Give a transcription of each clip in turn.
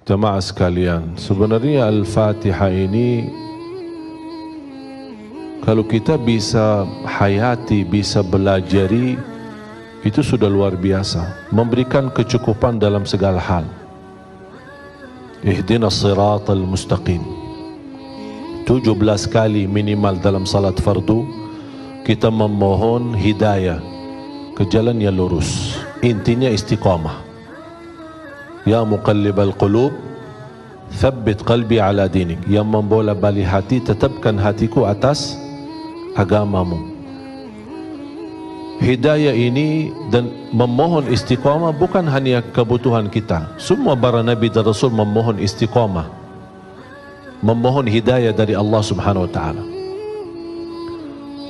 Jemaah sekalian, sebenarnya Al-Fatihah ini kalau kita bisa hayati, bisa belajari, itu sudah luar biasa, memberikan kecukupan dalam segala hal. Ihdinas siratal mustaqim 17 kali minimal dalam salat fardu kita memohon hidayah ke jalan yang lurus, intinya istiqamah. Ya muqallibal qulub thabbit qalbi ala dinik, yang membola balik hati, tetapkan hatiku atas agamamu. Hidayah ini dan memohon istiqamah bukan hanya kebutuhan kita. Semua para nabi dan rasul memohon istiqamah, memohon hidayah dari Allah Subhanahu wa taala.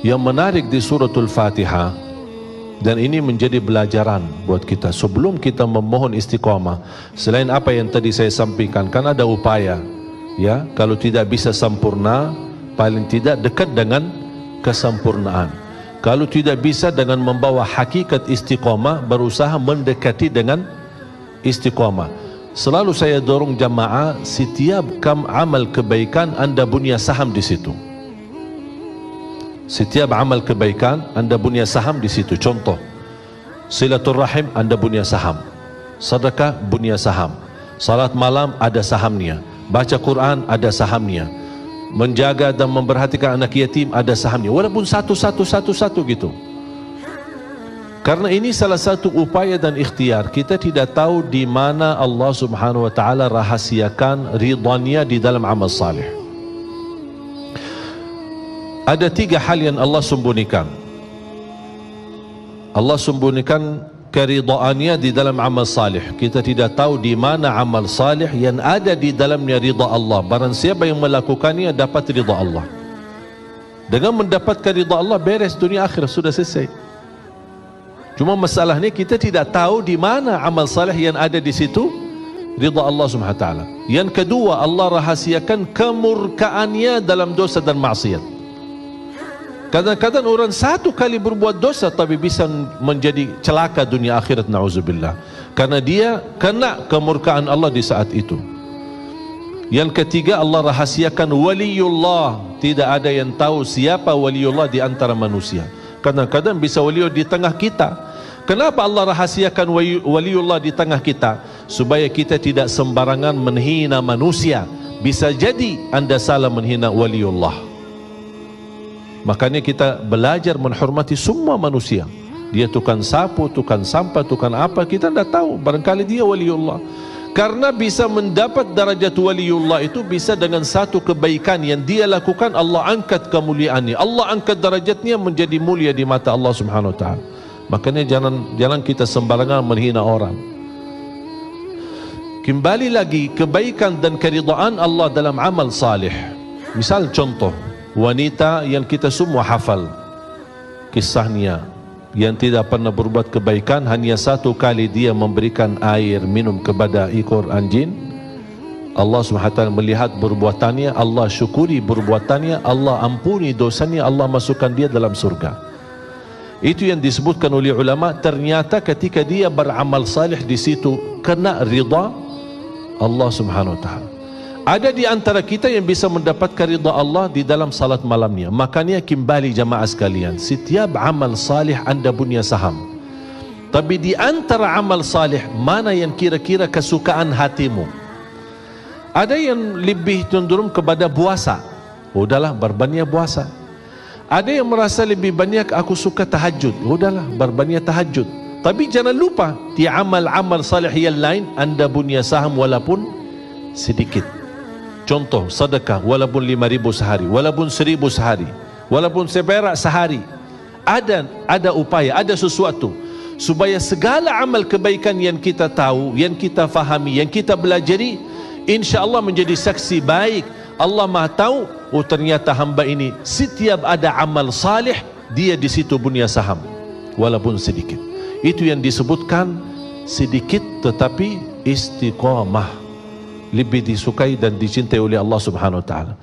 Yang menarik di suratul Fatihah, dan ini menjadi pelajaran buat kita sebelum kita memohon istiqamah, selain apa yang tadi saya sampaikan, kan ada upaya, ya, kalau tidak bisa sempurna, paling tidak dekat dengan kesempurnaan. Kalau tidak bisa, dengan membawa hakikat istiqamah, berusaha mendekati dengan istiqamah. Selalu saya dorong jamaah, setiap amal kebaikan anda punya saham di situ. Setiap amal kebaikan anda punya saham di situ. Contoh, silaturrahim anda punya saham, sedekah punya saham, salat malam ada sahamnya, baca Quran ada sahamnya, menjaga dan memperhatikan anak yatim ada sahamnya, walaupun satu gitu. Karena ini salah satu upaya dan ikhtiar. Kita tidak tahu di mana Allah Subhanahu wa taala rahasiakan ridhanya di dalam amal salih. Ada 3 hal yang Allah sembunyikan. Allah sembunyikan keridhaannya di dalam amal salih. Kita tidak tahu di mana amal salih yang ada di dalamnya ridha Allah. Barang siapa yang melakukannya dapat ridha Allah. Dengan mendapatkan ridha Allah, beres dunia akhirat, sudah selesai. Cuma masalahnya kita tidak tahu di mana amal salih yang ada di situ ridha Allah Subhanahu wa taala. Yang kedua, Allah rahasiakan kemurkaannya dalam dosa dan maksiat. Kadang-kadang orang 1 kali berbuat dosa tapi bisa menjadi celaka dunia akhirat, na'udzubillah, karena dia kena kemurkaan Allah di saat itu. Yang ketiga, Allah rahasiakan waliullah. Tidak ada yang tahu siapa waliullah di antara manusia. Kadang-kadang bisa waliullah di tengah kita. Kenapa Allah rahasiakan waliullah di tengah kita? Supaya kita tidak sembarangan menghina manusia. Bisa jadi anda salah menghina waliullah. Makanya kita belajar menghormati semua manusia. Dia tukang sapu, tukang sampah, tukang apa, kita tidak tahu, barangkali dia waliullah. Karena bisa mendapat darajat waliullah itu bisa dengan satu kebaikan yang dia lakukan, Allah angkat kemuliaannya, Allah angkat darajatnya menjadi mulia di mata Allah Subhanahu wa taala. Makanya jangan kita sembarangan menghina orang. Kembali lagi, kebaikan dan keridhaan Allah dalam amal salih. Misal contoh, wanita yang kita semua hafal kisahnya, yang tidak pernah berbuat kebaikan, hanya 1 kali dia memberikan air minum kepada ekor anjing. Allah SWT melihat perbuatannya, Allah syukuri perbuatannya, Allah ampuni dosanya, Allah masukkan dia dalam surga. Itu yang disebutkan oleh ulama. Ternyata ketika dia beramal salih di situ kena ridha Allah Subhanahu wa taala. Ada di antara kita yang bisa mendapatkan ridha Allah di dalam salat malamnya. Makanya kembali jamaah sekalian, setiap amal salih anda punya saham. Tapi di antara amal salih, mana yang kira-kira kesukaan hatimu? Ada yang lebih cenderung kepada puasa. Udahlah, berbanyak puasa. Ada yang merasa lebih banyak aku suka tahajud. Udahlah, berbanyak tahajud. Tapi jangan lupa, di amal-amal salih yang lain anda punya saham walaupun sedikit. Contoh, sedekah walaupun 5.000 sehari, walaupun 1.000 sehari, walaupun seperak sehari. Ada upaya, ada sesuatu supaya segala amal kebaikan yang kita tahu, yang kita fahami, yang kita belajari, insya-Allah menjadi saksi baik. Allah Maha tahu, oh ternyata hamba ini setiap ada amal salih, dia di situ punya saham walaupun sedikit. Itu yang disebutkan sedikit tetapi istiqamah, lebih disukai dan dicintai oleh Allah Subhanahu wa taala.